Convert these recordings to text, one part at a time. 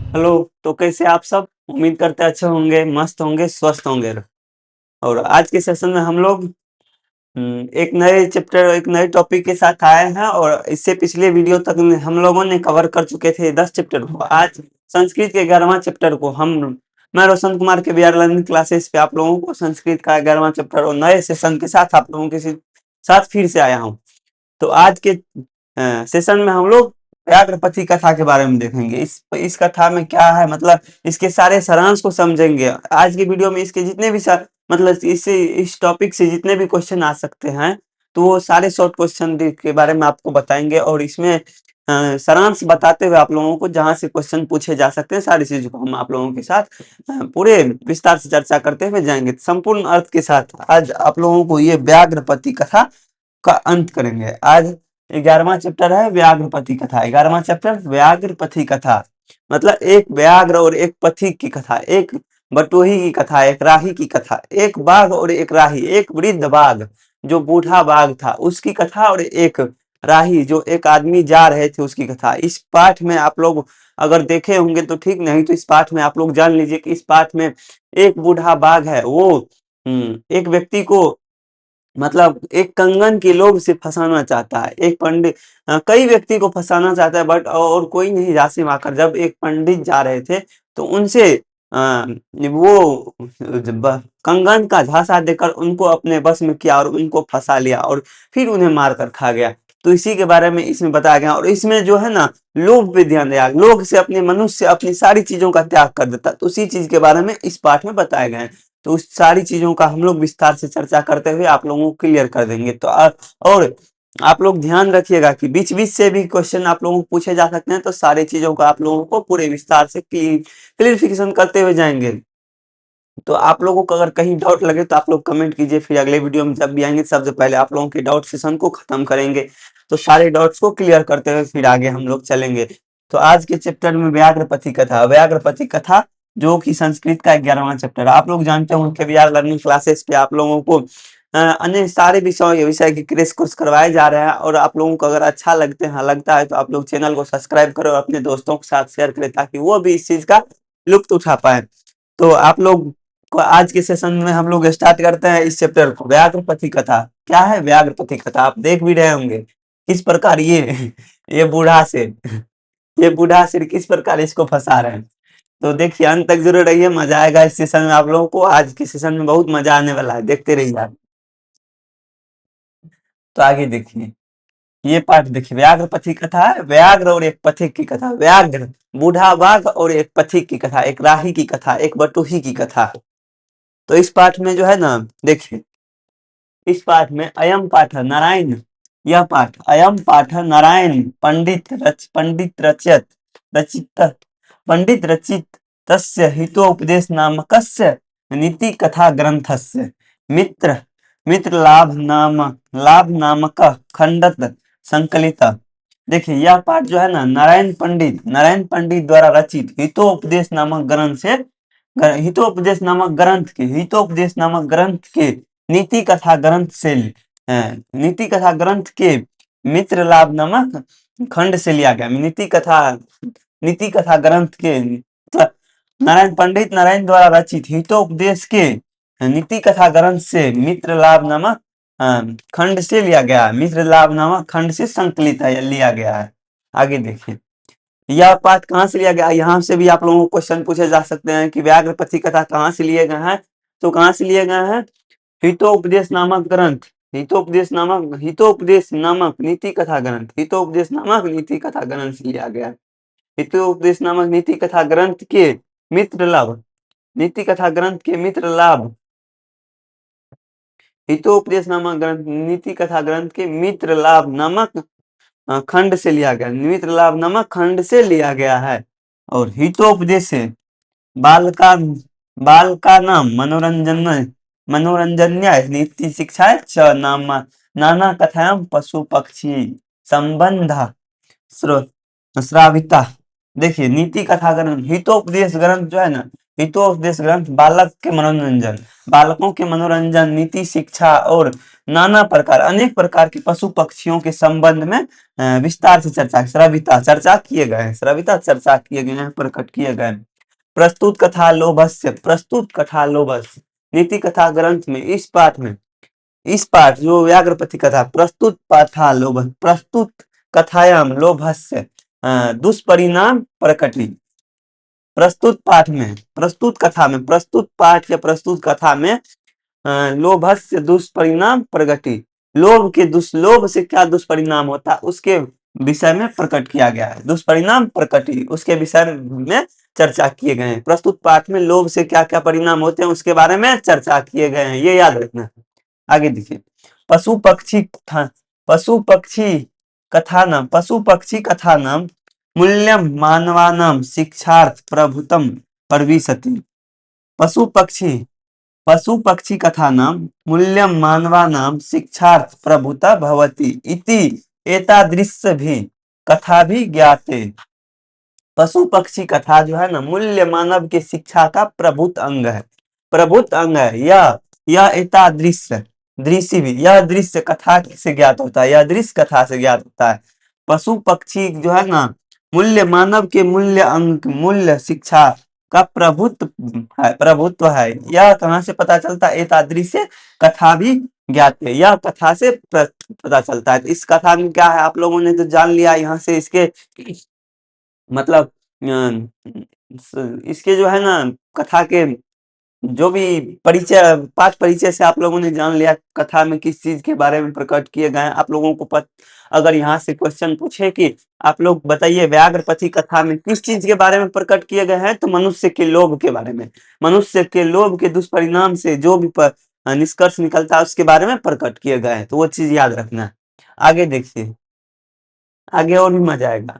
Hello. तो कैसे आप सब? उम्मीद करते अच्छे होंगे, मस्त होंगे, स्वस्थ होंगे। और आज के सेशन में हम लोग एक नए चैप्टर, एक नए टॉपिक के साथ आए हैं। और इससे पिछले वीडियो तक हम लोगों ने कवर कर चुके थे 10 चैप्टर को। आज संस्कृत के 11वां चैप्टर को मैं रोशन कुमार के वीआर लर्निंग क्लासेस पे आप लोगों को संस्कृत का 11वां चैप्टर और नए सेशन के साथ आप लोगों के साथ फिर से आया हूँ। तो आज के सेशन में हम लोग व्याघ्रपति कथा के बारे में देखेंगे। इस कथा में क्या है, मतलब इसके सारे सारांश को समझेंगे आज की वीडियो में। इसके जितने भी मतलब इस टॉपिक से जितने भी क्वेश्चन आ सकते हैं, तो वो सारे शॉर्ट क्वेश्चन के बारे में आपको बताएंगे। और इसमें सारांश बताते हुए आप लोगों को जहां से क्वेश्चन पूछे जा सकते हैं, सारी चीजों को हम आप लोगों के साथ पूरे विस्तार से चर्चा करते हुए जाएंगे। संपूर्ण अर्थ के साथ आज आप लोगों को ये व्याघ्रपति कथा का अंत करेंगे। आज 11वां चैप्टर है व्याघ्रपति कथा। 11वां चैप्टर व्याघ्रपति कथा, मतलब एक व्याघ्र और एक पथिक की कथा, एक बटोही की कथा, एक राही की कथा, एक बाघ और एक राही, एक वृद्ध बाघ जो बूढ़ा बाघ था उसकी कथा, और एक राही जो एक आदमी जा रहे थे उसकी कथा। इस पाठ में आप लोग अगर देखे होंगे तो ठीक, नहीं तो इस पाठ में आप लोग जान लीजिए कि इस पाठ में एक बूढ़ा बाघ है, वो एक व्यक्ति को, मतलब एक कंगन के लोभ से फंसाना चाहता है। एक पंडित कई व्यक्ति को फंसाना चाहता है, बट और कोई नहीं। राशि आकर जब एक पंडित जा रहे थे तो उनसे वो कंगन का झांसा देकर उनको अपने बस में किया और उनको फंसा लिया और फिर उन्हें मार कर खा गया। तो इसी के बारे में इसमें बताया गया। और इसमें जो है ना, लोभ पे ध्यान दिया, लोभ से अपने मनुष्य अपनी सारी चीजों का त्याग कर देता। तो उसी चीज के बारे में इस पाठ में बताया गया है। तो उस सारी चीजों का हम लोग विस्तार से चर्चा करते हुए आप लोगों को क्लियर कर देंगे। तो और आप लोग ध्यान रखिएगा कि बीच बीच से भी क्वेश्चन आप लोगों को पूछे जा सकते हैं। तो सारी चीजों का आप लोगों को पूरे विस्तार से क्लियरिफिकेशन करते हुए जाएंगे। तो आप लोगों को अगर कहीं डाउट लगे तो आप लोग कमेंट कीजिए, फिर अगले वीडियो में जब भी आएंगे सबसे पहले आप लोगों के डाउट सेशन को खत्म करेंगे। तो सारे डाउट्स को क्लियर करते हुए फिर आगे हम लोग चलेंगे। तो आज के चैप्टर में व्याघ्रपति कथा, व्याघ्रपति कथा जो कि संस्कृत का 11वां चैप्टर। आप लोग जानते होंगे वी आर लर्निंग क्लासेस पे आप लोगों को अन्य सारे विषय के क्रैश कोर्स करवाए जा रहे हैं। और आप लोगों को अगर अच्छा लगता है तो आप लोग चैनल को सब्सक्राइब करो और अपने दोस्तों के साथ शेयर करें, ताकि वो भी इस चीज का लुत्फ उठा पाए। तो आप लोग को आज के सेशन में हम लोग स्टार्ट करते हैं इस चैप्टर को। व्याघ्रपति कथा क्या है? व्याघ्रपति कथा आप देख भी रहे होंगे किस प्रकार ये बूढ़ा शेर, ये बूढ़ा शेर किस प्रकार इसको फंसा रहे हैं। तो देखिए अंत तक जरूर रहिए, मजा आएगा इस सेशन में। आप लोगों को आज के सेशन में बहुत मजा आने वाला है, देखते रहिए आप। तो आगे देखिए, ये पाठ देखिए, व्याघ्रपति कथा है। व्याघ्र और एक पथिक की कथा। व्याघ्र बूढ़ा बाघ और एक पथिक की कथा, एक राही की कथा, एक बटोही की कथा। तो इस पाठ में जो है ना, देखिए इस पाठ में अयम पाठ नारायण, यह पाठ अयम पाठ नारायण पंडित रचित रचित पंडित रचित तस्य हितोपदेश नामकस्य नीति कथा ग्रंथस्य मित्र मित्र लाभ नामक खंडत संकलित। देखिए यह पाठ जो है ना, नारायण पंडित द्वारा रचित हितोपदेश नामक ग्रंथ से, हितोपदेश नामक ग्रंथ के नीति कथा ग्रंथ के मित्र लाभ नामक खंड से लिया गया। नीति कथा ग्रंथ के मतलब नारायण द्वारा रचित हितोपदेश के नीति कथा ग्रंथ से मित्र लाभ नामक खंड से लिया गया, मित्र लाभ नामक खंड से संकलित है, लिया गया है। आगे देखिए यह पाठ कहाँ से लिया गया, यहाँ से भी आप लोगों को क्वेश्चन पूछे जा सकते हैं कि व्याघ्रपति कथा कहाँ से लिए गए हैं। तो कहाँ से लिए गए हैं? हितोपदेश नामक ग्रंथ, हितोपदेश नामक नीति कथा ग्रंथ, हितोपदेश नामक नीति कथा ग्रंथ से लिया गया। हितोपदेश नामक नीति कथा ग्रंथ के मित्र लाभ, नीति कथा ग्रंथ के मित्र लाभ, हितोपदेश नामक ग्रंथ नीति कथा ग्रंथ के मित्र लाभ नामक खंड से लिया गया, मित्र लाभ नामक खंड से लिया गया है। और हितोपदेश से बाल का नाम मनोरंजन्य नीति शिक्षा च नाम नाना कथायाम पशु पक्षी संबंध श्राविता। देखिए नीति कथा ग्रंथ, हितोपदेश ग्रंथ जो है ना, हितोपदेश ग्रंथ बालक के मनोरंजन, बालकों के मनोरंजन, नीति, शिक्षा और नाना प्रकार अनेक प्रकार के पशु पक्षियों के संबंध में विस्तार से श्रविता चर्चा किए गए हैं, श्रविता चर्चा किए गए हैं, प्रकट किए गए हैं। प्रस्तुत कथा लोभस्य, प्रस्तुत कथा लोभस्य, नीति कथा ग्रंथ में इस पाठ जो व्याघ्रपति कथा प्रस्तुत पाथा लोभ, प्रस्तुत कथायाम लोभस्य दुष्परिणाम प्रकटी, प्रस्तुत पाठ में, प्रस्तुत कथा में, प्रस्तुत पाठ या प्रस्तुत कथा में लोभस्य दुष्परिणाम प्रगति, लोभ से क्या दुष्परिणाम होता है उसके विषय में प्रकट किया गया है, दुष्परिणाम प्रकटी उसके विषय में चर्चा किए गए हैं। प्रस्तुत पाठ में लोभ से क्या क्या परिणाम होते हैं उसके बारे में चर्चा किए गए हैं, ये याद रखना है। आगे देखिए, पशु पक्षी कथा नाम मूल्यम मानवानाम शिक्षार्थ प्रभुतम प्रविशति, पशु पक्षी कथा नाम मूल्यम मानवानाम शिक्षार्थ प्रभुता भवति इति एतादृश्य भी कथा भी ज्ञाते। पशु पक्षी कथा जो है ना मूल्य मानव के शिक्षा का प्रभुत अंग है, प्रभुत अंग है। यह एतादृश्य दृश्य भी, यह दृश्य कथा से ज्ञात होता है, यह दृश्य कथा से ज्ञात होता है। पशु पक्षी जो है ना मूल्य मानव के मूल्य अंग, मूल्य शिक्षा का प्रभुत्व है। यह कहाँ से पता चलता है? एतादृश्य कथा भी ज्ञात है, यह कथा से पता चलता है। इस कथा में क्या है आप लोगों ने तो जान लिया, यहाँ से इसके मतलब इसके जो है ना कथा के जो भी परिचय, पाठ परिचय से आप लोगों ने जान लिया कथा में किस चीज के बारे में प्रकट किए गए हैं। आप लोगों को अगर यहाँ से क्वेश्चन पूछे कि आप लोग बताइए व्याघ्रपति कथा में किस चीज के बारे में प्रकट किए गए हैं, तो मनुष्य के लोभ के बारे में, मनुष्य के लोभ के दुष्परिणाम से जो भी निष्कर्ष निकलता है उसके बारे में प्रकट किए गए हैं, तो वो चीज याद रखना है। आगे देखिए, आगे और भी मजा आएगा।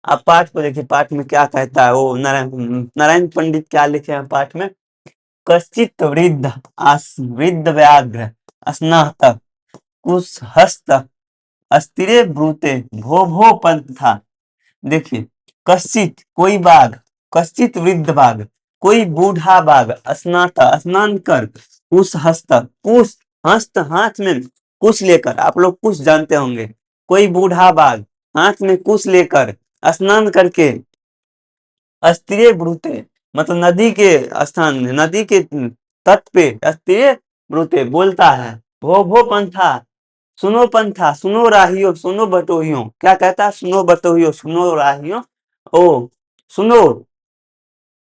आप पाठ को देखिए, पाठ में क्या कहता है वो नारायण पंडित क्या लिखे हैं पाठ में, कश्चित वृद्ध व्याघ्र स्नात कुशहस्त अस्थिरे ब्रूते भो भो पंथा। देखिए, कश्चित कोई बाघ, कश्चित वृद्ध बाघ कोई बूढ़ा बाघ स्नात स्नान कर, कुश हस्त हाथ में कुश लेकर, आप लोग कुश जानते होंगे, कोई बूढ़ा बाघ हाथ में कुश लेकर स्नान करके अस्थिरे ब्रूते मतलब नदी के स्थान में, नदी के तट पे अस्थिरे ब्रूते बोलता है, भो भो पंथा, सुनो पंथा, सुनो राहियो, सुनो बटोहियो। क्या कहता है? सुनो बटोहियो, सुनो राहियो, ओ सुनो।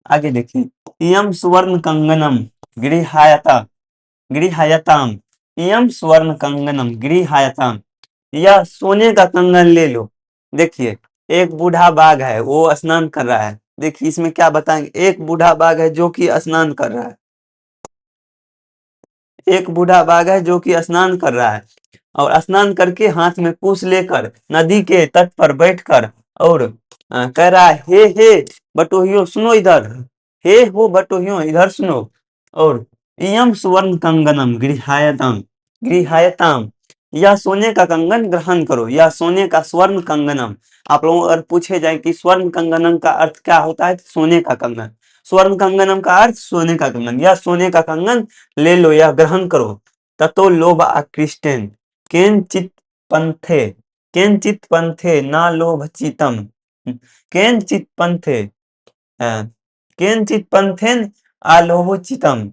आगे देखिए, इयम सुवर्ण कंगनम गृहायताम, इयम सुवर्ण कंगनम गृहायताम, यह सोने का कंगन ले लो। देखिए, एक बूढ़ा बाघ है वो स्नान कर रहा है। देखिए इसमें क्या बताएंगे, एक बूढ़ा बाघ है जो कि स्नान कर रहा है, एक बूढ़ा बाघ है जो कि स्नान कर रहा है और स्नान करके हाथ में कुश लेकर नदी के तट पर बैठकर और कह रहा है, हे बटोहियो सुनो इधर, हे हो बटोहियो इधर सुनो, और इयम सुवर्ण कंगनम गृहायताम, यह सोने का कंगन ग्रहण करो, यह सोने का स्वर्ण कंगनम। आप लोगों अगर पूछे जाए कि स्वर्ण कंगनम का अर्थ क्या होता है, सोने का कंगन, स्वर्ण कंगनम का अर्थ सोने का कंगन, यह सोने का कंगन ले लो, यह ग्रहण करो। ततो लोभ आकृष्टेन केनचित पंथे ना लोभ चितम, केनचित पंथे केनचित पंथेन आलोभोचितम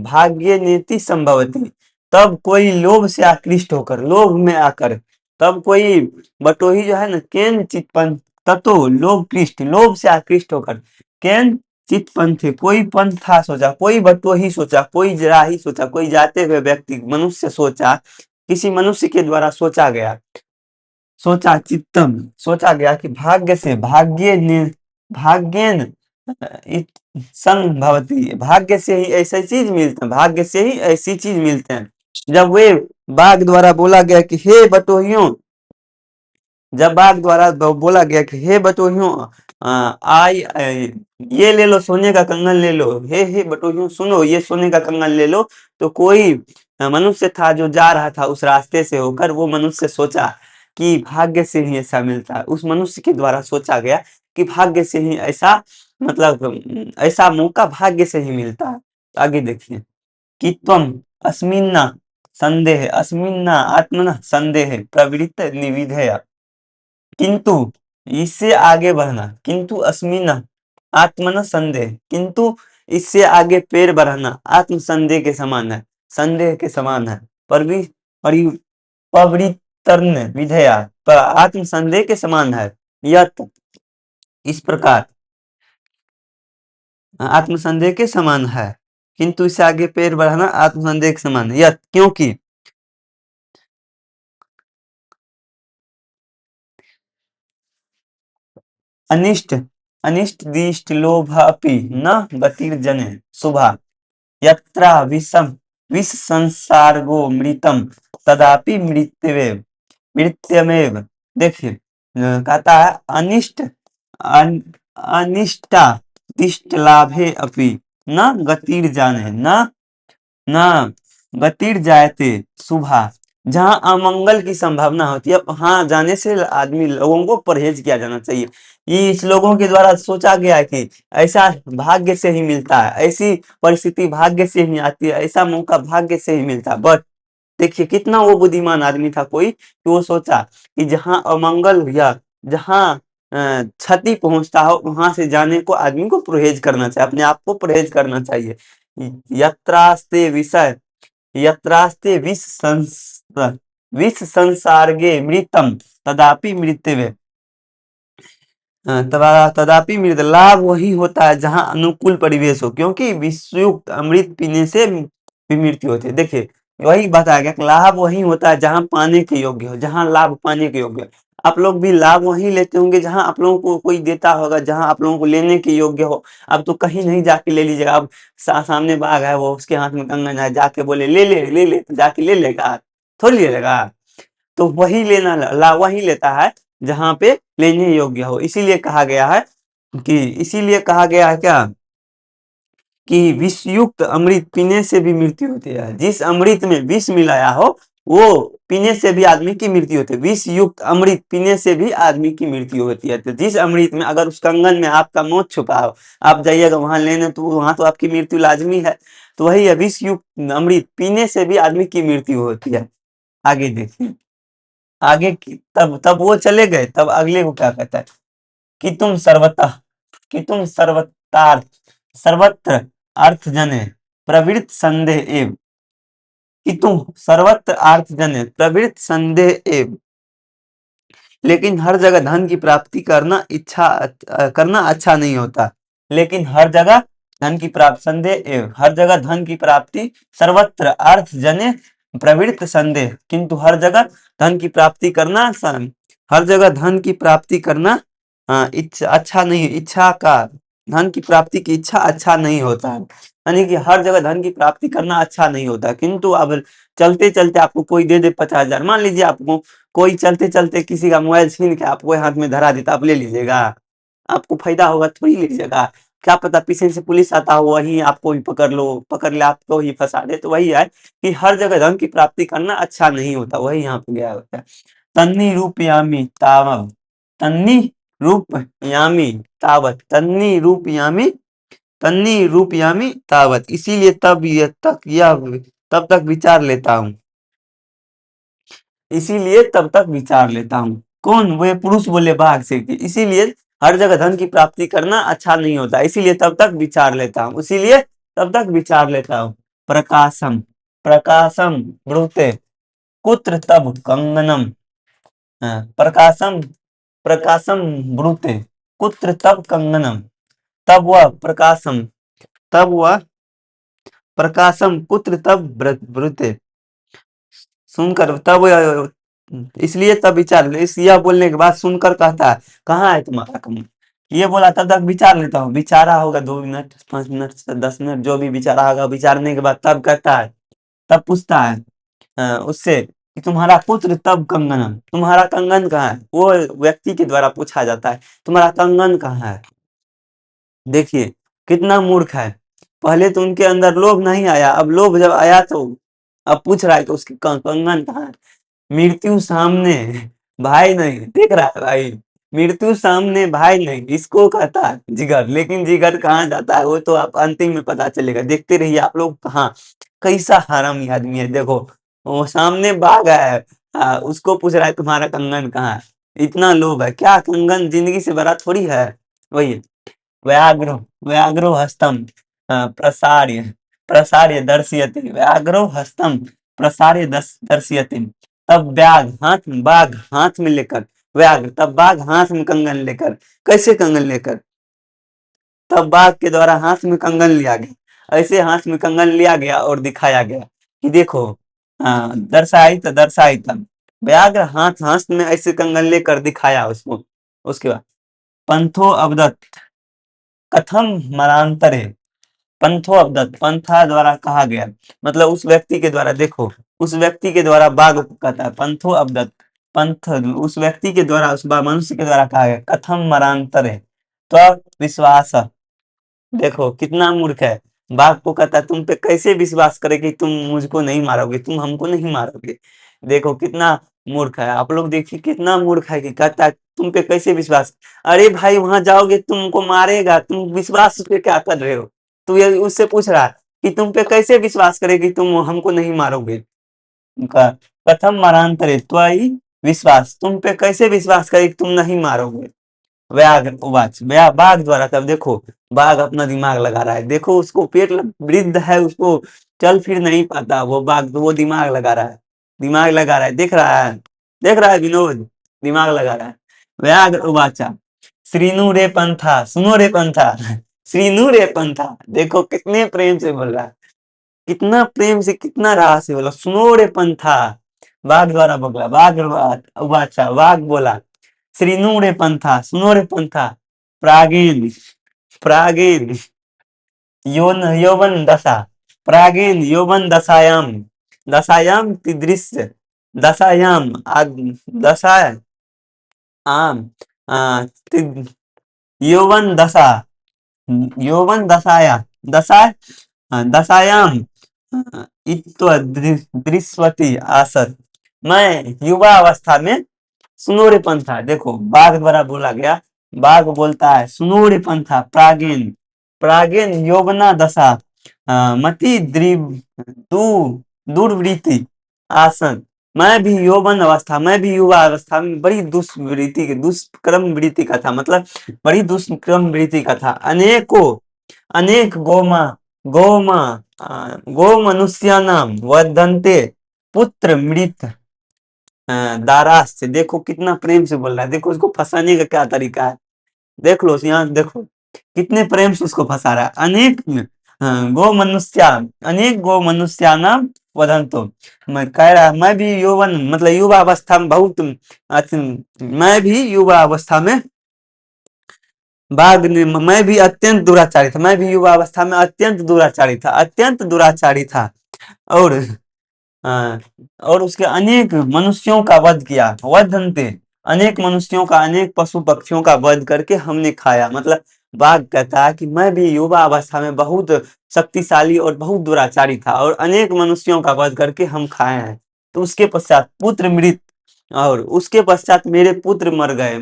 भाग्य नीति संभवती। तब कोई लोभ से आकृष्ट होकर, लोभ में आकर, तब कोई बटोही जो है ना, केन चित पंथ, ततो लोभ कृष्ट, लोभ से आकृष्ट होकर, केन चित पंथे कोई पंथा सोचा, कोई बटोही सोचा, कोई राही सोचा, कोई जाते हुए व्यक्ति मनुष्य सोचा, किसी मनुष्य के द्वारा सोचा गया, सोचा चित्तम सोचा गया कि भाग्येन संभवती, भाग्य से ही ऐसी चीज मिलते हैं, भाग्य से ही ऐसी चीज मिलते हैं। जब वे बाघ द्वारा बोला गया कि हे बटोहियों, जब बाघ द्वारा बोला गया कि हे बटोहियों ये ले लो सोने का कंगन ले लो, हे बटोहियों सुनो ये सोने का कंगन ले लो, तो कोई मनुष्य था जो जा रहा था उस रास्ते से होकर, वो मनुष्य सोचा कि भाग्य से ही ऐसा मिलता है। उस मनुष्य के द्वारा सोचा गया कि भाग्य से ही ऐसा, मतलब ऐसा मौका भाग्य से ही मिलता है। आगे देखिए, कि त्वम अस्मिन्ना संदेह अस्मिन्ना आत्मना संदेह प्रवृत्त निविधेय। किंतु इससे आगे बढ़ना, किंतु अस्मिन आत्मन संदेह, किंतु इससे आगे पैर बढ़ाना आत्म संदेह के समान है, संदेह के समान है। परवि परि पवित्रन विधेया, आत्म संदेह के समान है। यत इस प्रकार आत्म संदेह के समान है, किंतु इससे आगे पैर बढ़ाना आत्म संदेह के समान है। यत क्योंकि अनिष्ट अनिष्ट दिष्ट लोभापि न गतिर्जने शुभा, यत्रा विष संसर्गो मृतम तदापि मृत्यमेव मृत्यमेव। देखिए, कहता है अनिष्ट अनिष्टा दिष्ट लाभे अपि न गतिर्जाने न गतिर्जायते शुभा। जहां अमंगल की संभावना होती है वहां जाने से आदमी लोगों को परहेज किया जाना चाहिए। ये इस लोगों के द्वारा सोचा गया है कि ऐसा भाग्य से ही मिलता है, ऐसी परिस्थिति भाग्य से ही आती है, ऐसा मौका भाग्य से ही मिलता है। बट देखिए कितना वो बुद्धिमान आदमी था कोई, कि वो सोचा कि जहां अमंगल या जहां क्षति पहुंचता हो वहां से जाने को आदमी को परहेज करना चाहिए, अपने आप को परहेज करना चाहिए। यत्रास्ते विषय यत्रास्ते विष संसर्गे मृतम तदापि मृत्यु, तदापि मृत लाभ वही होता है जहां अनुकूल परिवेश हो, क्योंकि विषयुक्त अमृत पीने से भी मृत्यु होती है। देखिए वही बताया गया कि लाभ वही होता है जहां पाने के योग्य हो, जहां लाभ पाने के योग्य हो। आप लोग भी लाभ वही लेते होंगे जहां आप लोगों को कोई देता होगा, जहां आप लोगों को लेने के योग्य हो। अब तो कहीं नहीं जाके ले लीजिएगा। अब सामने बाघ है, वो उसके हाथ में कंगन है, जाके बोले ले ले ले ले, तो जाके ले लेगा? थोड़ी ले लेगा। तो वही लेना वही लेता है जहां पे लेने योग्य हो। इसीलिए कहा गया है इसीलिए कहा गया है क्या, कि विषयुक्त अमृत पीने से भी मृत्यु होती है। जिस अमृत में विष मिलाया हो वो पीने से भी आदमी की मृत्यु होती है। विष युक्त अमृत पीने से भी आदमी की मृत्यु होती है। तो जिस अमृत में, अगर उस कंगन में आपका मौत छुपा हो, आप जाइएगा वहां लेने, तो वहां तो आपकी मृत्यु लाजमी है। तो वही है, विष युक्त अमृत पीने से भी आदमी की मृत्यु होती है। आगे देखिए, तब तब वो चले गए, तब अगले को क्या कहता है, कि तुम सर्वतः कि तुम सर्वतार्थ सर्वत्र अर्थ जने प्रवृत्त संदेह एव, कि तुम सर्वत्र अर्थ जने प्रवृत्त संदेह एव, लेकिन हर जगह धन की प्राप्ति करना अच्छा नहीं होता। लेकिन हर जगह धन की प्राप्ति संदेह एवं, हर जगह धन की प्राप्ति सर्वत्र अर्थ जने प्रवृत्त संदेह, किंतु हर जगह धन की प्राप्ति करना हर जगह धन की प्राप्ति करना इच्छा अच्छा नहीं, इच्छा का धन की प्राप्ति की इच्छा अच्छा नहीं होता है। यानी कि हर जगह धन की प्राप्ति करना अच्छा नहीं होता। किंतु अब चलते चलते आपको कोई दे दे 50,000, मान लीजिए आपको कोई चलते चलते किसी का मोबाइल छीन के आपको हाथ में धरा देता, आप ले लीजिएगा? आपको फायदा होगा थोड़ी लीजिएगा। क्या पता पीछे से पुलिस आता हो, वही आपको ही पकड़ ले, आपको ही फंसा दे। तो वही है कि हर जगह धन की प्राप्ति करना अच्छा नहीं होता, वही यहाँ पे गया होता है। तन्नी रूपयामी तावम, तन्नी रूपयामी तावत, तन्नी रूपयामी तावत, इसीलिए तब तक विचार लेता हूँ, इसीलिए तब तक विचार लेता हूँ। कौन? वे पुरुष बोले बाघ से कि इसीलिए हर जगह धन की प्राप्ति करना अच्छा नहीं होता, इसीलिए तब तक विचार लेता हूँ, इसीलिए तब तक विचार लेता हूँ। प्रकाशम प्रकाशम ब्रूते कुत्र तब कंगनम, प्रकाशम प्रकाशम ब्रूते कुत्र तब कंगनम, तब वह प्रकाशम कुत्र तब ब्रूते, सुनकर तब इसलिए तब विचार, इस यह बोलने के बाद सुनकर कहता है कहाँ है तुम्हारा कम, ये बोला तब तक विचार लेता हूँ। विचारा होगा 2 मिनट 5 मिनट 10 मिनट, जो भी विचारा होगा, विचारने के बाद तब कहता है, तब पूछता है उससे कि तुम्हारा पुत्र तब कंगन, तुम्हारा कंगन कहाँ है? वो व्यक्ति के द्वारा पूछा जाता है तुम्हारा कंगन कहाँ है। देखिए कितना मूर्ख है। पहले तो उनके अंदर लोभ नहीं आया, अब लोभ जब आया तो अब पूछ रहा है कि उसकी कंगन कहाँ है। मृत्यु सामने, भाई नहीं, देख रहा है भाई, मृत्यु सामने भाई नहीं, इसको कहता है जिगर। लेकिन जिगर कहाँ जाता है वो तो आप अंतिम में पता चलेगा, देखते रहिए आप लोग। कहाँ कैसा हरामी आदमी है, देखो वो सामने बाघ है, उसको पूछ रहा है तुम्हारा कंगन कहाँ है। इतना लोभ है क्या, कंगन जिंदगी से बड़ा थोड़ी है। वही व्याघ्रो व्याघ्रो हस्तम प्रसार्य प्रसार्य दर्शयति, व्याघ्रो हस्तम प्रसार्य दर्शयति। तब बाघ हाथ में लेकर, व्याघ्र तब बाघ हाथ में कंगन लेकर। कैसे कंगन लेकर, तब बाघ के द्वारा हाथ में कंगन लिया गया, ऐसे हाथ में कंगन लिया गया और दिखाया गया कि देखो, दर्शाई तब व्याघ्र हाथ में ऐसे कंगन लेकर दिखाया उसको। उसके बाद पंथो अवदत्त कथम मरांतरे, पंथो अवदत्त पंथा द्वारा कहा गया, मतलब उस व्यक्ति के द्वारा, देखो उस व्यक्ति के द्वारा बाघ को कहता है पंथो अवदत्त। पंथ उस व्यक्ति के द्वारा, उस मनुष्य के द्वारा कहा गया, कथम मरांतरे तो विश्वास। देखो कितना मूर्ख है, बाघ को कहता है तुम पे कैसे विश्वास करे कि तुम मुझको नहीं मारोगे, तुम हमको नहीं मारोगे। देखो कितना मूर्ख है, आप लोग देखिए कितना मूर्ख है कि कहता है तुम पे कैसे विश्वास। अरे भाई वहां जाओगे तुमको मारेगा, तुम विश्वास उस पे क्या कर रहे हो। तू ये उससे पूछ रहा है कि तुम पे कैसे विश्वास करे कि तुम हमको नहीं मारोगे। क- कथम मरांतरे त्वयि विश्वास, तुम पे कैसे विश्वास करे कि तुम नहीं मारोगे। व्याघ्र उवाच, बाघ द्वारा, तब देखो बाघ अपना दिमाग लगा रहा है, देखो उसको वृद्ध है, उसको चल फिर नहीं पाता, वो बाघ तो वो दिमाग लगा रहा है, दिमाग लगा रहा है, देख रहा है, देख रहा है विनोद, दिमाग लगा रहा है। व्याघ्र उवाचा श्रीनु रे पंथा, सुनो रे पंथा, श्रीनु रे पंथा, देखो कितने प्रेम से बोल रहा है, कितना प्रेम से, कितना राह से बोला, सुनो रे पंथा। बाघ द्वारा बोला, उवाचा बाघ बोला श्रीनु रे पंथा, सुनो रे पंथा, प्रागेन प्रागेन यौवन दशा, प्रागेन यौवन दशायाम, दशायाम दृश्य, दशायाम दशा आम ति- यौवन दशा, यौवन दशाया दशा दशायाम दृश्यवती आसत, मैं युवा अवस्था में, सुनो रे पंथा, देखो बाघ द्वारा बोला गया, बाघ बोलता है सुनो रे पंथा, प्रागेन प्रागेन यौवना दशा मति दुर्वृत्ति आसन, मैं भी यौवन अवस्था, मैं भी युवा अवस्था में बड़ी दुष्वृत्ति के दुष्कर्म वृत्ति का था, मतलब बड़ी दुष्कर्म वृत्ति का था। अनेक गौमा गो मनुष्यानाम वर्धन्ते पुत्र मृत दारास से, देखो कितना प्रेम से बोल रहा है, देखो उसको फंसाने का क्या तरीका है, देख लो यहाँ, देखो कितने प्रेम से उसको फंसा रहा है। गो मनुष्या अनेक गो मनुष्यानाम वदंतो, मैं कह रहा मैं भी यौवन मतलब युवा अवस्था में बहुत मैं भी युवा अवस्था में मैं भी अत्यंत दुराचारी था, मैं भी युवा अवस्था में अत्यंत दुराचारी था, अत्यंत दुराचारी था। और हाँ, और उसके अनेक मनुष्यों का वध किया, वधन्ते अनेक मनुष्यों का, अनेक पशु पक्षियों का वध करके हमने खाया, मतलब बाघ कहता है कि मैं भी युवा अवस्था में बहुत शक्तिशाली और बहुत दुराचारी था, और अनेक मनुष्यों का वध करके हम खाए हैं। तो उसके पश्चात पुत्र मृत, और उसके पश्चात मेरे पुत्र मर गए,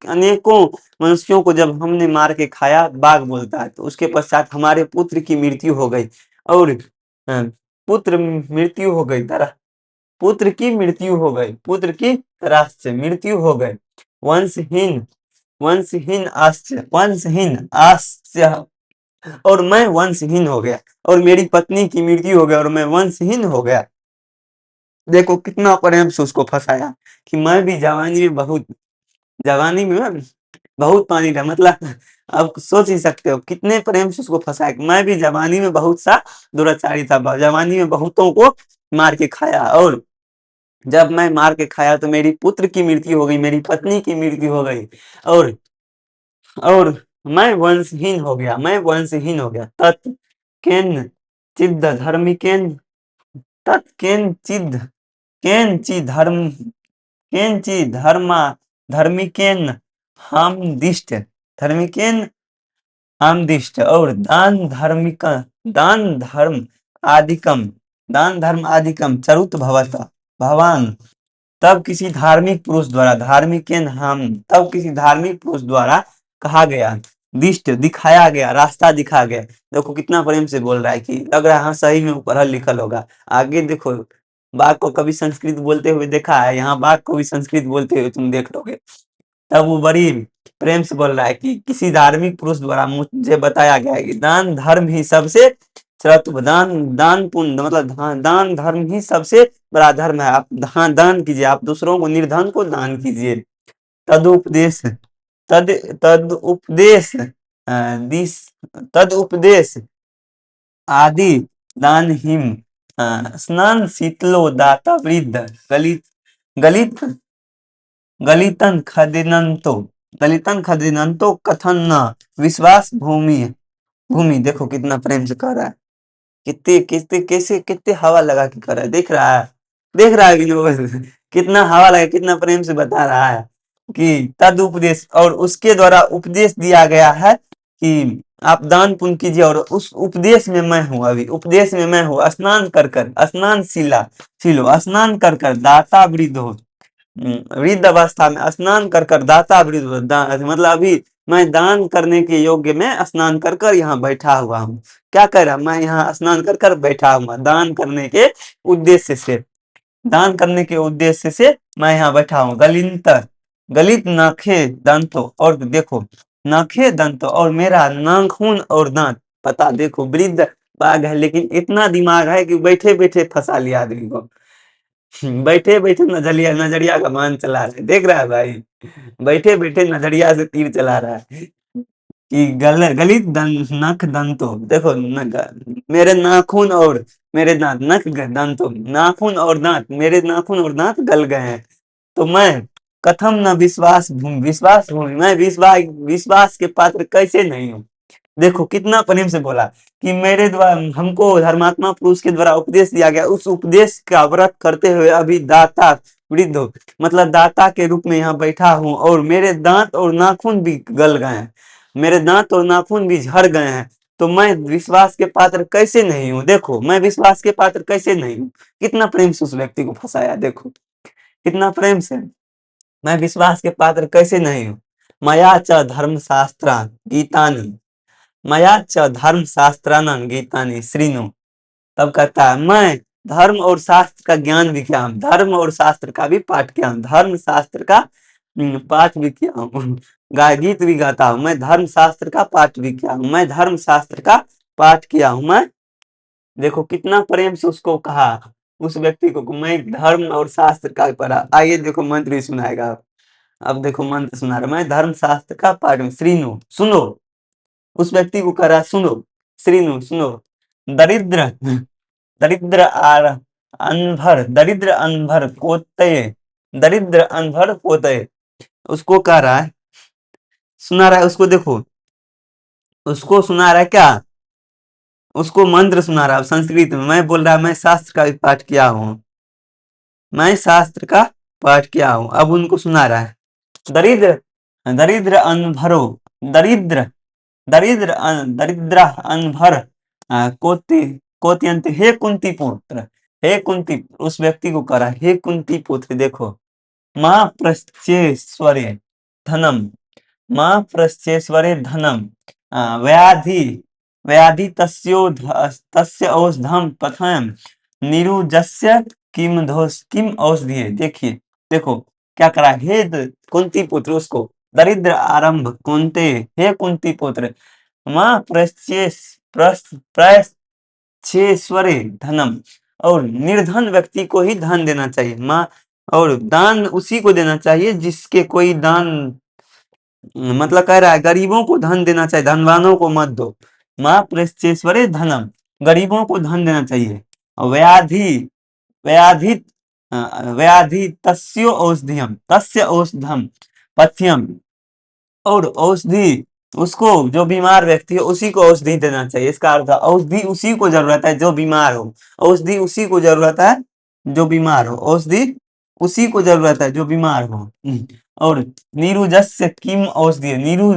अनेकों मनुष्यों को जब हमने मार के खाया, बाघ बोलता है, तो उसके पश्चात हमारे पुत्र की मृत्यु हो गई। और अ, पुत्र मृत्यु हो गई तरह पुत्र की मृत्यु हो गई, पुत्र की तरह से मृत्यु हो गई। वंशहीन वंशहीन आस्य, और मैं वंशहीन हो गया, और मेरी पत्नी की मृत्यु हो गई, और मैं वंशहीन हो गया। देखो कितना प्रेम से उसको फंसाया कि मैं भी जवानी में बहुत पानी था, मतलब अब सोच ही सकते हो कितने प्रेम से उसको फंसाया कि मैं भी जवानी में बहुत सा दुराचारी था, जवानी में बहुतों को मार के खाया, और जब मैं मार के खाया तो मेरी पुत्र की मृत्यु हो गई, मेरी पत्नी की मृत्यु हो गई, और और मैं वंशहीन हो गया। तत् केन चिद धर्मिकेन तत् केंचि धर्मा धर्मिकेन हम दिष्ट, धर्मिकेन हम दिष्ट, और दान धर्म आदिकम दान धर्म आदिकम चरुत भवता भवान तब किसी धार्मिक पुरुष द्वारा, धार्मिक के नाम, तब किसी धार्मिक पुरुष द्वारा कहा गया, दिष्ट दिखाया गया, रास्ता दिखा गया। देखो कितना प्रेम से बोल रहा है कि लग रहा है हाँ सही में पढ़ा लिखल होगा। आगे देखो, बाघ को कभी संस्कृत बोलते हुए देखा है, यहाँ बाघ को भी संस्कृत बोलते हुए तुम देख लोगे। तब वो बड़ी प्रेम से बोल रहा है कि किसी धार्मिक पुरुष द्वारा मुझे बताया गया है कि दान धर्म ही सबसे श्रेष्ठ, दान पुण्य मतलब दान धर्म ही सबसे बड़ा धर्म है। आप दान कीजिए, आप दूसरों को, निर्धन को दान कीजिए। तदुपदेश तद तद उपदेश दिस तद उपदेश आदि दान हिम स्नान शीतलो दाता वृद्ध गलित गलित गलितन खदिनंतो कथन न विश्वास भूमि भूमि। देखो कितना प्रेम से कह रहा है, कितने कितने कैसे कितने हवा लगा के कर रहा है, देख रहा है कि कितना हवा लगा, कितना प्रेम से बता रहा है कि तद उपदेश, और उसके द्वारा उपदेश दिया गया है कि आप दान पुण्य कीजिए, और उस उपदेश में मैं हूँ, अभी उपदेश में मैं हूँ। स्नान कर कर, स्नान शिलो स्नान कर कर दाता वृद्ध हो, वृद्ध अवस्था में स्नान कर कर दाता वृद्ध हो, मतलब अभी मैं दान करने के योग्य में स्नान कर कर यहाँ बैठा हुआ हूँ। क्या कह रहा, मैं यहाँ स्नान कर कर बैठा हुआ, दान करने के उद्देश्य से, दान करने के उद्देश्य से मैं यहाँ बैठा हूँ। गलित नखे दंतो, और देखो नखे दंत, और मेरा नाखून और दांत, पता देखो वृद्ध बाघ है लेकिन इतना दिमाग है कि बैठे बैठे फंसा लिया आदमी को। बैठे बैठे नजरिया का मान चला रहा है, देख रहा है भाई, बैठे बैठे नजरिया से तीर चला रहा है कि गलित नख दंतो, देखो मेरे नाखून और मेरे दांत, नख दंतो नाखून और दांत, मेरे नाखून और दांत गल गए हैं, तो मैं कथम न विश्वास हूँ, मैं विश्वास के पात्र कैसे नहीं हूँ। देखो कितना प्रेम से बोला कि मेरे द्वारा हमको धर्मात्मा पुरुष के द्वारा उपदेश दिया गया, उस उपदेश का व्रत करते हुए अभी दाता वृद्ध हो, मतलब दाता के रूप में यहाँ बैठा हूँ, और मेरे दांत और नाखून भी गल गए हैं, मेरे दांत और नाखून भी झड़ गए हैं, तो मैं विश्वास के पात्र कैसे नहीं हूँ। देखो मैं विश्वास के पात्र कैसे नहीं हूँ, कितना प्रेम से उस व्यक्ति को फंसाया, देखो कितना प्रेम से, मैं विश्वास के पात्र कैसे नहीं हूँ। मया च धर्मशास्त्रा गीतानि, मया च धर्मशास्त्राणां गीतानि श्रीनु, तब कहता है मैं धर्म और शास्त्र का ज्ञान भी किया हूँ, धर्म और शास्त्र का भी पाठ किया हूँ, धर्म शास्त्र का पाठ भी किया हूँ, गीत भी गाता हूँ, मैं धर्म शास्त्र का पाठ भी किया हूँ, मैं धर्म शास्त्र का पाठ किया हूँ मैं। देखो कितना प्रेम से उसको कहा, उस व्यक्ति को मैं धर्म और शास्त्र का पढ़ा। आइए देखो मंत्र भी सुनाएगा, अब देखो मंत्र सुना रहा, मैं धर्म शास्त्र का पाठ में, श्रीनु सुनो, उस व्यक्ति को कह रहा सुनो, श्रीनु सुनो, दरिद्र दरिद्र आर दरिद्र अनभर कोतये, दरिद्र अनभर कोतये, उसको कह रहा है, सुना रहा है उसको, देखो उसको सुना रहा है क्या, उसको मंत्र सुना रहा है संस्कृत में, मैं बोल रहा मैं शास्त्र का भी पाठ किया हूँ, मैं शास्त्र का पाठ किया हूँ, अब उनको सुना रहा है। दरिद्र दरिद्र अनभरो, दरिद्र दरिद्र अनभर कोति कोत्यंत, हे कुंती पुत्र, हे कुंती, उस व्यक्ति को करा हे कुंती पुत्र, देखो माँ प्रश्चेश्वरे धनम, माँ प्रश्चेश्वरे धनम व्याधि व्याधि तस्य औषधम पथयम निरुजस्य किम औषधि। देखिए देखो क्या करा, हे कुंती पुत्र, उसको दरिद्र आरंभ कुंते, हे कुंती पुत्र माँ प्रश्चेश्वरे धनम, और निर्धन व्यक्ति को ही धन देना चाहिए, माँ, और दान उसी को देना चाहिए जिसके कोई दान, मतलब कह रहा है गरीबों को धन देना चाहिए, धनवानों को मत दो। माँ प्रश्चेश्वरे धनम, गरीबों को धन देना चाहिए। व्याधि व्याधि व्याधि तस्य औषधियम, तस्य औषधम पथ्यम, और औषधि उसको, जो बीमार व्यक्ति है उसी को औषधि देना चाहिए, इसका अर्थ है औषधि उसी को जरूरत है जो बीमार हो, औषधि उसी को जरूरत है जो बीमार हो, औषधि उसी को जरूरत है जो बीमार हो। और नीरुजस्य किम औषधि,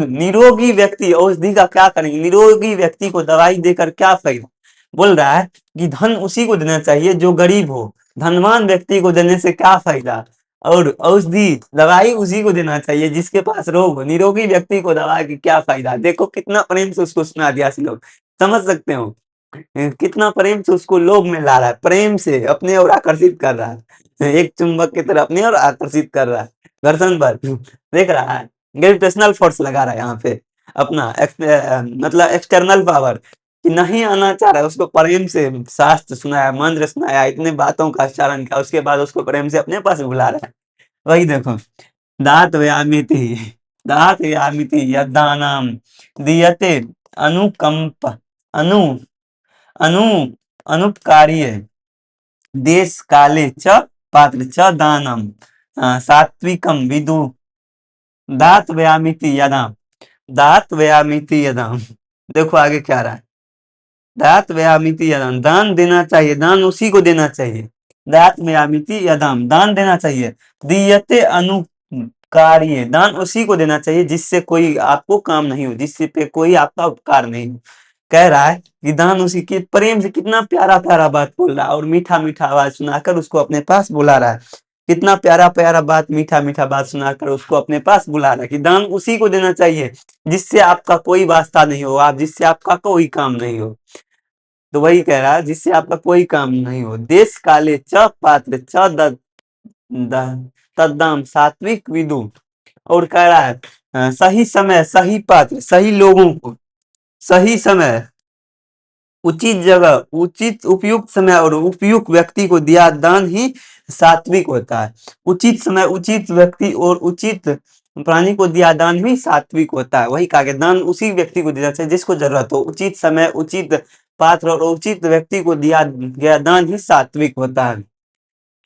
निरोगी व्यक्ति औषधि का क्या करेंगे, निरोगी व्यक्ति को दवाई देकर क्या फायदा। बोल रहा है कि धन उसी को देना चाहिए जो गरीब हो, धनवान व्यक्ति को देने से क्या फायदा। और औषधि दवाई उसी को देना चाहिए जिसके पास रोग हो। निरोगी व्यक्ति को दवा की क्या फायदा। देखो कितना प्रेम से उसको सुना दिया श्लोक, समझ सकते हो कितना प्रेम से उसको लोभ में ला रहा है, प्रेम से अपने ओर आकर्षित कर रहा है, एक चुंबक की तरह अपने ओर आकर्षित कर रहा है, घर्षण बल देख रहा है, ग्रेविटेशनल फोर्स लगा रहा है यहाँ पे अपना मतलब एक्सटर्नल पावर कि नहीं आना चाह रहा है, उसको प्रेम से शास्त्र सुनाया, मंत्र सुनाया, इतने बातों का उच्चारण किया, उसके बाद उसको प्रेम से अपने पास बुला रहा है। वही देखो, दात व्यामिति, दात व्यामिति यदानाम दीयते अनुकंप अनु अनु अनुपकार्य देश काले च पात्र च दानम सात्विकम विदु दात व्यामिति यदाम, दात व्यामिति यदाम। देखो आगे क्या रहा है, दात व्यामिति यदाम, दान देना चाहिए, दान उसी को देना चाहिए, दात व्यामिति यदाम, दान देना चाहिए, दीयते अनुकार्य, दान उसी को देना चाहिए जिससे कोई आपको काम नहीं हो, जिससे पे कोई आपका उपकार नहीं हो। कह रहा है कि दान उसी की, प्रेम से कितना प्यारा प्यारा बात बोल रहा है और मीठा मीठा आवाज सुनाकर उसको अपने पास बुला रहा है, कितना प्यारा प्यारा बात, मीठा मीठा बात सुनाकर उसको अपने पास बुला रहा है कि दान उसी को देना चाहिए जिससे आपका कोई वास्ता नहीं हो, आप जिससे आपका कोई काम नहीं हो। तो वही कह रहा है जिससे आपका कोई काम नहीं हो, देश काले च पात्र च तद्दाम सात्विक विदु। और कह रहा है सही समय सही पात्र सही लोगों को सही समय उचित जगह उचित उपयुक्त समय और उपयुक्त व्यक्ति को दिया दान ही सात्विक होता है। उचित समय उचित व्यक्ति और उचित प्राणी को दिया दान भी सात्विक होता है। वही कहा गया दान उसी व्यक्ति को देना चाहिए जिसको जरूरत हो, उचित समय उचित पात्र और उचित व्यक्ति को दिया गया दान ही सात्विक होता है।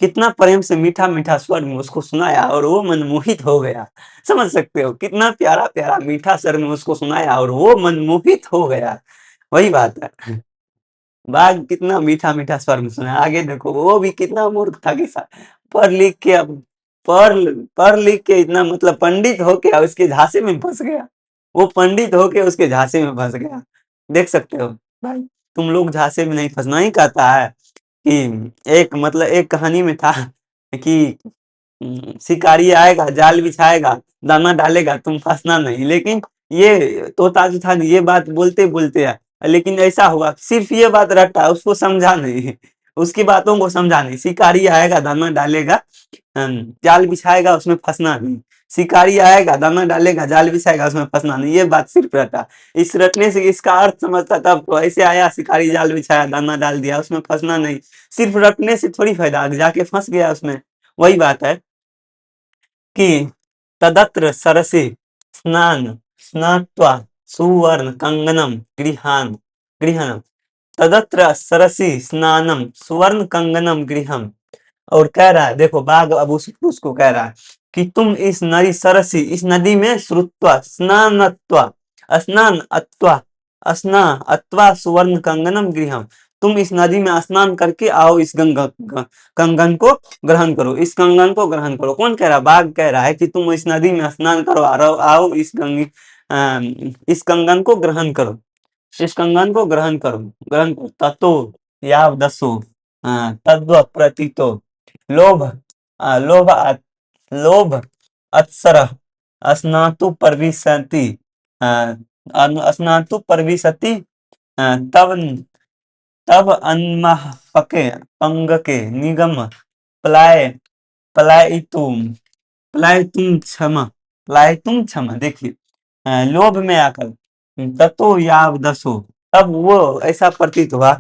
कितना प्रेम से मीठा मीठा स्वर में उसको सुनाया और वो मनमोहित हो गया, समझ सकते हो कितना प्यारा प्यारा मीठा स्वर में उसको सुनाया और वो मनमोहित हो गया। वही बात है, बाघ कितना मीठा मीठा स्वर में सुना। आगे देखो वो भी कितना मूर्ख था कि पढ़ लिख के अब पढ़ लिख के इतना मतलब पंडित होके उसके झांसे में फंस गया, वो पंडित होके उसके झांसे में फंस गया। देख सकते हो भाई, तुम लोग झांसे में नहीं फंसना ही कहता है कि एक मतलब एक कहानी में था कि शिकारी आएगा जाल बिछाएगा दाना डालेगा तुम फंसना नहीं, लेकिन ये तोता जो था ये बात बोलते बोलते है, लेकिन ऐसा हुआ सिर्फ ये बात रटा उसको समझा नहीं, उसकी बातों को समझा नहीं। शिकारी आएगा दाना डालेगा जाल बिछाएगा उसमें फंसना नहीं, शिकारी आएगा दाना डालेगा जाल बिछाएगा उसमें फंसना नहीं, ये बात सिर्फ रटा। इस रटने से इसका अर्थ समझता तब तो ऐसे आया शिकारी जाल बिछाया दाना डाल दिया उसमें फंसना नहीं, सिर्फ रटने से थोड़ी फायदा, जाके फंस गया उसमें। वही बात है कि तदत्र सरसि स्नान स्नात्वा सुवर्ण कंगनम गृहान गृहणम, तदत्र सरसि स्नानम सुवर्ण कंगनम गृहम। और कह रहा है देखो बाघ अब उसको कह रहा है कि तुम इस नदी सरसी इस नदी में श्रुत्वा स्नानत्वा स्नान अत्वा स्ना अत्वा सुवर्ण कंगनम गृहम, तुम इस नदी में स्नान करके आओ, इस गंगा कंगन को ग्रहण करो, इस कंगन को ग्रहण करो। कौन कह रहा है, बाघ कह रहा है कि तुम इस नदी में स्नान करो, आओ इस कंगन को ग्रहण करो, इस कंगन को ग्रहण करो ततो याव दसो तद्व प्रतीतो लोभ लोभ लोभ अत्सर स्नातु परविशति स्नातु परविशति तब तब अन्महपके पंगके निगम पलाय पलायितुम पलायितुम क्षमा पलायितुम क्षमा। देखिए लोभ में आकर ततो याव दसो, तब वो ऐसा प्रतीत हुआ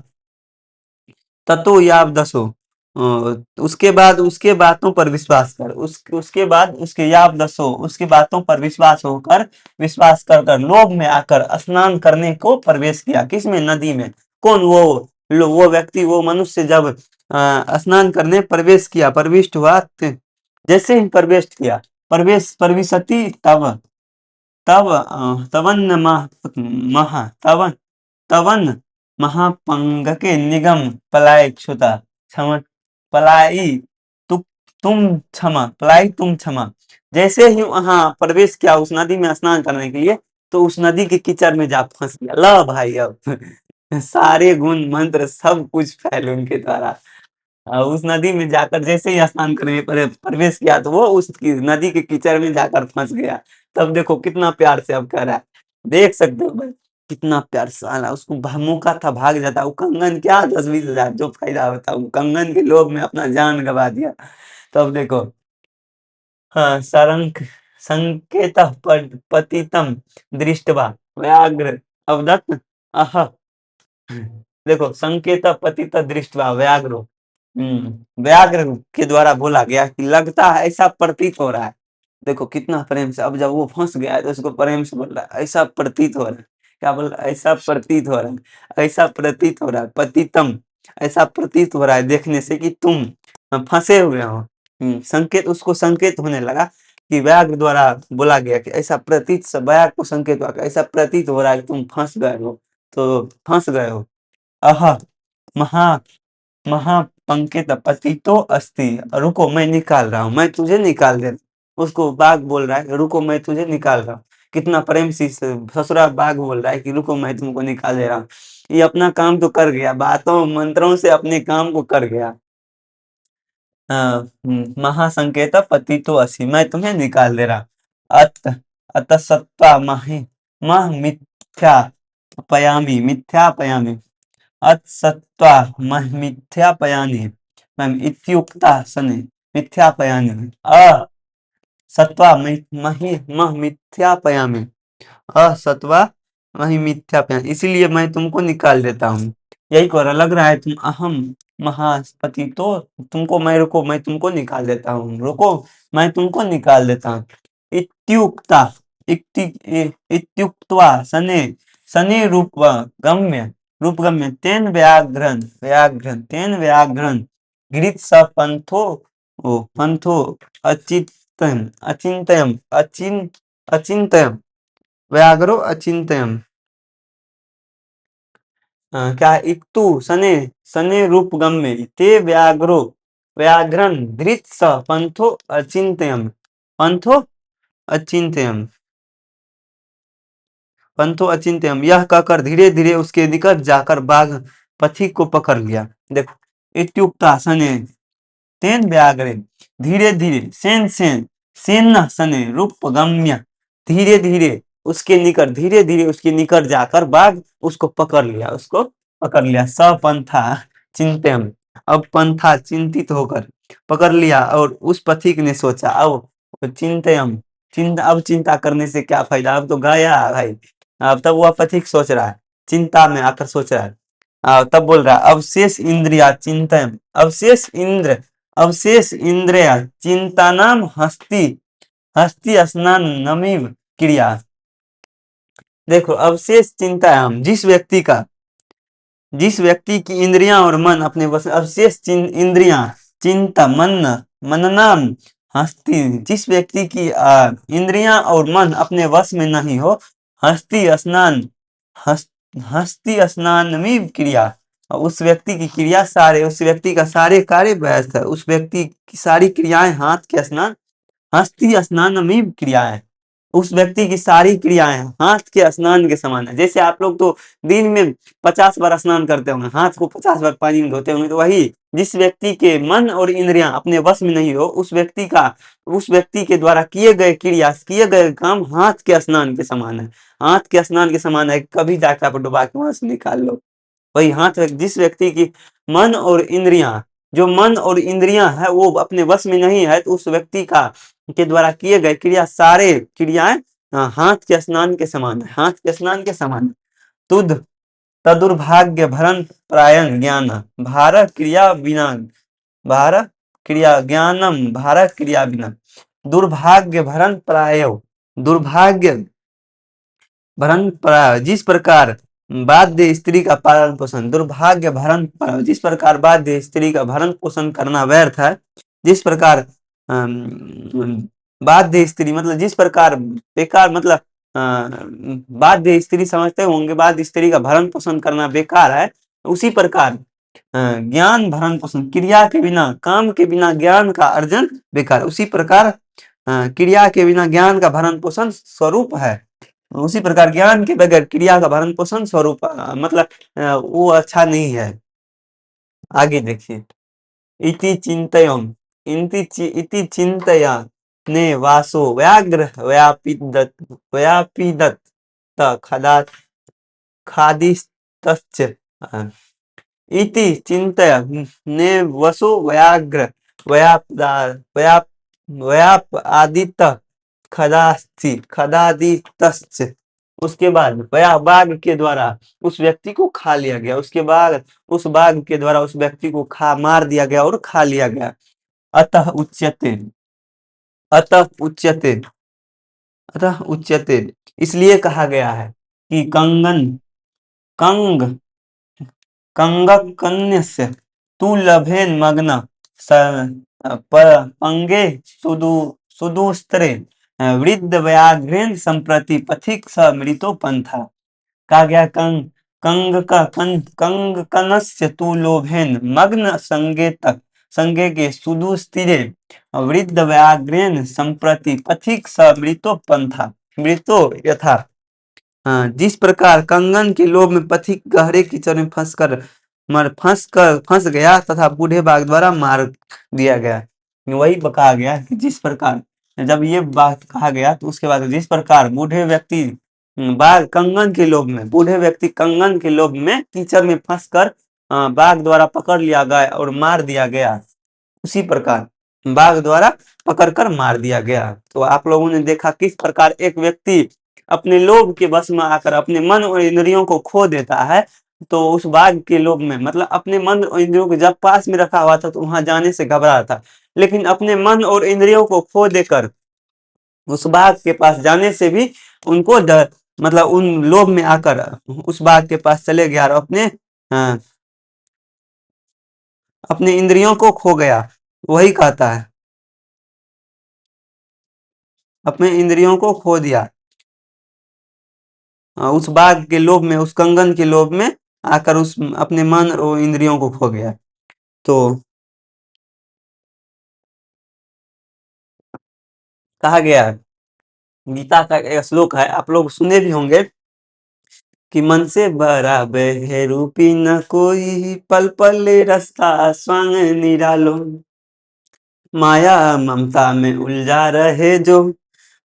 ततो याव दसो उसके बाद उसके बातों पर विश्वास कर उसके बाद उसके याव दसो उसकी बातों पर विश्वास कर कर लोभ में आकर स्नान करने को प्रवेश किया, किसमें, नदी में। कौन, वो व्यक्ति वो मनुष्य जब स्नान करने प्रवेश किया प्रविष्ट हुआ जैसे ही प्रवेश किया प्रविशति तब तब तवन महा तवन महापंगके निगम पलायच्छुता क्षमा पलाई तु तुम क्षमा पलाई तुम क्षमा। जैसे ही वहां प्रवेश किया उस नदी में स्नान करने के लिए तो उस नदी के कीचड़ में जा फंस गया। ला भाई अब सारे गुण मंत्र सब कुछ फैल उनके द्वारा। उस नदी में जाकर जैसे ही स्नान करने प्रवेश किया तो वो उस नदी के कीचड़ में जाकर फंस गया। तब देखो कितना प्यार से अब कह रहा है, देख सकते हो भाई कितना प्यार। साला उसको मौका था भाग जाता, वो कंगन क्या 10-20 हजार जो फायदा होता, वो कंगन के लोभ में अपना जान गवा दिया। तब देखो, हाँ, संकेत पतितम दृष्टवा व्याघ्र अवदत् अह। देखो, संकेत पतित दृष्टवा व्याघ्रो, व्याघ्र के द्वारा बोला गया कि लगता है, ऐसा प्रतीत हो रहा है। देखो कितना प्रेम से, अब जब वो फंस गया है तो उसको प्रेम से बोल रहा है, ऐसा प्रतीत हो रहा है। क्या बोल रहा है? ऐसा प्रतीत हो रहा है, ऐसा प्रतीत हो रहा है, पतितम, ऐसा प्रतीत हो रहा है देखने से कि तुम फंसे हुए हो। संकेत, उसको संकेत होने लगा कि व्याघ्र द्वारा बोला गया कि ऐसा प्रतीत, व्याघ्र को संकेत हुआ कि ऐसा प्रतीत हो रहा है कि तुम फंस गए हो, तो फंस गए हो। अह महा महापंकित पतितो अस्ति, रुको मैं निकाल रहा हूँ, मैं तुझे निकाल दे। उसको बाघ बोल रहा है रुको मैं तुझे निकाल रहा हूँ। कितना प्रेम से ससुरा बाघ बोल रहा है कि रुको मैं तुमको निकाल दे रहा हूँ। ये अपना काम तो कर गया, बातों मंत्रों से अपने काम को कर गया। महासंकेत पतितो अस्ति, मैं तुम्हें निकाल दे रहा। अत अत सत्वा महि मह मिथ्या पयामी, मिथ्या पयामी, अत्सत्त्वा मिथ्यापयानि इत्युक्ता सने, मिथ्यापयानि असत्त्वा मिथ्यापयामि, असत्वा वही मिथ्यापयामि, इसीलिए मैं तुमको निकाल देता हूँ। यही को लग रहा है तुम अहम महापति, तो तुमको मैं, रुको मैं तुमको निकाल देता हूँ, रुको मैं तुमको निकाल देता हूँ। इत्युक्ता इत्युक्त्वा सने, सने रूपगम्य तेन व्याघ्रन गृहीत स पंथो, पंथो अचिंतयम व्याघ्रो अचिंतयम। क्या इक्तु सने, सने रूपगम्य ते व्याघ्रन धृत स पंथो अचिंतयम, पंथो अचिंतयम, पंथो अचिंत्यम, यह कहकर धीरे धीरे उसके निकट जाकर बाघ पथिक को पकड़ लिया। देखो, इत्युक्ता सने तेन व्याघ्रे, धीरे धीरे, सेन सेन सेन सने रूपगम्य, धीरे धीरे उसके निकट, धीरे धीरे उसके निकट जाकर बाघ उसको पकड़ लिया, उसको पकड़ लिया। सपंथा चिंतम, अब पंथा चिंतित होकर पकड़ लिया, और उस पथिक ने सोचा, अब चिंतयम, अब चिंता करने से क्या फायदा, अब तो गया भाई। अब तब वह पथिक सोच रहा है, चिंता में आकर सोच रहा है। तब बोल रहा है, अवशेष इंद्रिया चिंतन, अवशेष इंद्रिया चिंतानाम हस्ति, हस्ति स्नान नमीव क्रिया। देखो, अवशेष चिंतायाम, जिस व्यक्ति की इंद्रियां और मन अपने वश, अवशेष इंद्रियां चिंता मननाम हस्ति, जिस व्यक्ति की इंद्रियां और मन अपने वश में नहीं हो, हस्ति स्नान, हस्ति स्नानमीव क्रिया, उस व्यक्ति की क्रिया सारे, उस व्यक्ति का सारे कार्य व्यस्त है, उस व्यक्ति की सारी क्रियाएं हाथ के स्नान, हस्ति स्नानमीव क्रियाएं, उस व्यक्ति की सारी क्रियाएं हाथ के स्नान के समान है। जैसे आप लोग तो दिन में 50 बार स्नान करते होंगे, हाथ को 50 बार पानी में धोते होंगे, तो वही जिस व्यक्ति के मन और इंद्रियां अपने वश में नहीं हो, उस व्यक्ति के द्वारा किए गए क्रिया, किए गए काम हाथ के स्नान के समान है। हाथ के स्नान के समान है, कभी जाकर आप डुबा के वहां से निकाल लो। वही हाथ, जिस व्यक्ति की मन और इंद्रियां, जो मन और इंद्रियां है वो अपने वश में नहीं है, तो उस व्यक्ति का के द्वारा किए गए क्रिया, सारे क्रियाएं हाथ के स्नान के समान है, हाथ के स्नान के समान है। तुद तदुर्भाग्य भरन प्रायण ज्ञान भार क्रिया बिना, भार क्रिया ज्ञानम भार क्रिया बिना, दुर्भाग्य भरन प्राय, दुर्भाग्य भरण प्राय, जिस प्रकार बाध्य स्त्री का पालन पोषण, दुर्भाग्य भरण प्राय, जिस प्रकार बाध्य स्त्री का भरण पोषण करना व्यर्थ है, जिस प्रकार बाध्य स्त्री मतलब जिस प्रकार बेकार, मतलब बाध्य स्त्री समझते होंगे, बाध्य स्त्री का भरण पोषण करना बेकार है, उसी प्रकार ज्ञान भरण पोषण, क्रिया के बिना, काम के बिना ज्ञान का अर्जन बेकार, उसी प्रकार क्रिया के बिना ज्ञान का भरण पोषण स्वरूप है, उसी प्रकार ज्ञान के बगैर क्रिया का भरण पोषण स्वरूप मतलब वो अच्छा नहीं है। आगे देखिए, इति चिन्तयन् इति चिन्तया ने वासो व्याघ्र व्यापीदत् खदा खादितश्च इति चिन्तय ने वसु व्याघ्र व्यापदा व्याप व्याप आदित खदादितश्च। उसके बाद बाघ के द्वारा उस व्यक्ति को खा लिया गया। उसके बाद उस बाघ के द्वारा उस व्यक्ति को मार दिया गया और खा लिया गया। अतः उच्यते अतः उच्यते अतः उच्यते इसलिए कहा गया है कि कंग कंगकन्यस्य तु लभेन मग्न पंगे सुदुस्त्रे वृद्ध व्याघ्रेन संप्रति पथिक स मृतो पंथा। कहा गया कंगकनस्य तु लोभेन मग्न संगे के सुदुस्तिरे वृद्ध व्याघ्रेन संप्रति पथिक स मृतो पंथा। मृतो यथा जिस प्रकार कंगन के लोभ में पथिक गहरे कीचड़ में फंस गया तथा बूढ़े बाघ द्वारा मार दिया गया। वही कहा गया कि जिस प्रकार जब ये बात कहा गया तो उसके बाद जिस प्रकार बूढ़े व्यक्ति बूढ़े व्यक्ति कंगन के लोभ में कीचड़ में फंसकर बाघ द्वारा पकड़ लिया गया और मार दिया गया, उसी प्रकार बाघ द्वारा पकड़कर मार दिया गया। तो आप लोगों ने देखा किस प्रकार एक व्यक्ति अपने लोभ के वश में आकर अपने मन और इंद्रियों को खो देता है। तो उस बाघ के लोभ में मतलब अपने मन और इंद्रियों को जब पास में रखा हुआ था तो वहां जाने से घबरा रहा था, लेकिन अपने मन और इंद्रियों को खो देकर उस बाघ के पास जाने से भी उनको डर मतलब उन लोभ में आकर उस बाघ के पास चले गया और अपने इंद्रियों को खो गया। वही कहता है अपने इंद्रियों को खो दिया उस बाघ के लोभ में, उस कंगन के लोभ में आकर उस अपने मन और इंद्रियों को खो गया। तो कहा गया गीता का एक श्लोक है, आप लोग सुने भी होंगे कि मन से भरा बह रूपी न कोई पल पल रास्ता स्वांग निरालो। माया ममता में उलझा रहे जो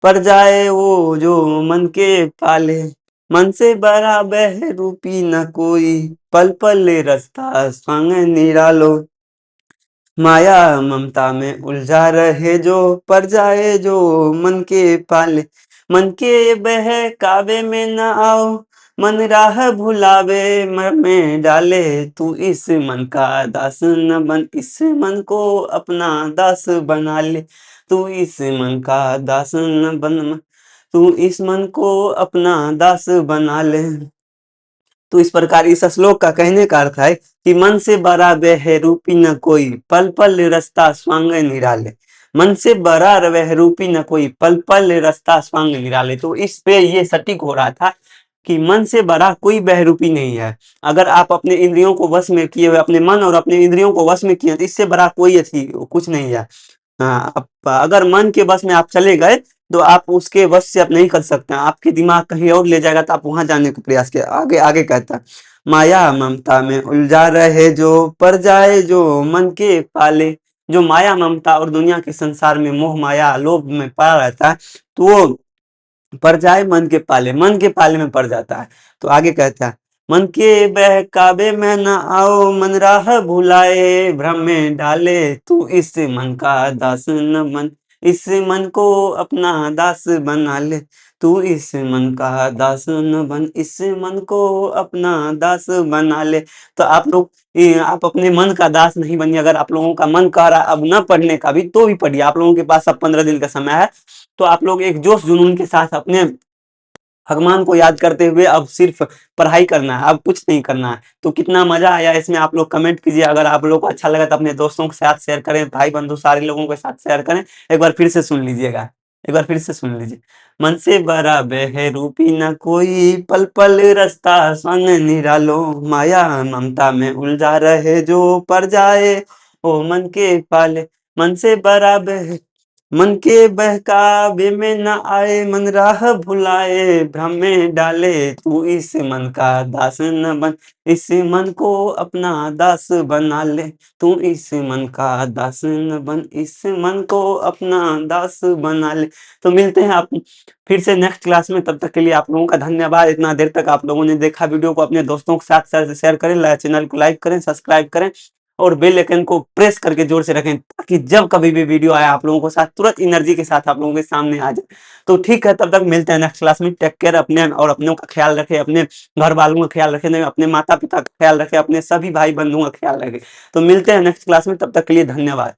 पर जाए वो जो मन के पाले। मन से भरा बह रूपी न कोई पल पल रास्ता स्वांग निरालो। माया ममता में उलझा रहे जो पर जाए जो मन के पाले। मन के बहकावे में न आओ मन राह भुलावे में डाले। तू इस मन का दास न बन इस मन को अपना दास बना ले। तू इस मन का दास न बन तू इस मन को अपना दास बना ले। तो इस प्रकार इस श्लोक का कहने का अर्थ है कि मन से बड़ा वह रूपी न कोई पल पल रास्ता स्वांग निराले। मन से बड़ा वह रूपी न कोई पल पल रास्ता स्वांग निराले। तो इस पे ये सटीक हो रहा था कि मन से बड़ा कोई बहरूपी नहीं है। अगर आप अपने इंद्रियों को वश में किए हुए अपने मन और अपने इंद्रियों को वश में किए तो इससे बड़ा कोई अच्छी कुछ नहीं है। अगर मन के वश में आप चले गए तो आप उसके वश से आप नहीं कर सकते, आपके दिमाग कहीं और ले जाएगा तो आप वहां जाने का प्रयास किया। आगे आगे कहता है माया ममता में उलझा रहे जो पर जाए जो मन के पाले। जो माया ममता और दुनिया के संसार में मोह माया लोभ में पड़ा रहता है तो वो पड़ जाए मन के पाले में पड़ जाता है। तो आगे कहता है मन के बहकावे में न आओ मन राह भुलाए भ्रम में डाले। तू इस मन का दास न बन इस मन को अपना दास बना ले। तू इस मन का दास न बन इस मन को अपना दास बना ले। तो आप लोग आप अपने मन का दास नहीं बनिए। अगर आप लोगों का मन कर रहा है अब न पढ़ने का भी तो भी पढ़िए। आप लोगों के पास अब 15 दिन का समय है तो आप लोग एक जोश जुनून के साथ अपने भगवान को याद करते हुए अब सिर्फ पढ़ाई करना है, अब कुछ नहीं करना है। तो कितना मजा आया इसमें आप लोग कमेंट कीजिए। अगर आप लोग को अच्छा लगा तो अपने दोस्तों के साथ शेयर करें, भाई बंधु सारे लोगों के साथ शेयर करें। एक बार फिर से सुन लीजिएगा, एक बार फिर से सुन लीजिए। मन से भरा बह रूपी न कोई पल पल रास्ता संग निरालो। माया ममता में उलझा रहे जो पर जाए ओ मन के पाले। मन से भरा बह मन के बहकावे में न आए, मन राह भुलाए, भ्रम में डाले, तू इस मन का दास न बन, इस मन को अपना दास बना ले, तू इस मन का दास न बन, इस मन को अपना दास बना ले। तो मिलते हैं आप फिर से नेक्स्ट क्लास में, तब तक के लिए आप लोगों का धन्यवाद। इतना देर तक आप लोगों ने देखा, वीडियो को अपने दोस्तों के साथ शेयर करें, चैनल को लाइक करें, सब्सक्राइब करें और बेल आइकन को प्रेस करके जोर से रखें, ताकि जब कभी भी वीडियो आए आप लोगों को साथ तुरंत एनर्जी के साथ आप लोगों के सामने आ जाए। तो ठीक है, तब तक मिलते हैं नेक्स्ट क्लास में। टेक केयर, अपने और अपनों का ख्याल रखें, अपने घर वालों का ख्याल रखें, अपने माता पिता का ख्याल रखें, अपने सभी भाई बंधुओं का ख्याल रखें। तो मिलते हैं नेक्स्ट क्लास में, तब तक के लिए धन्यवाद।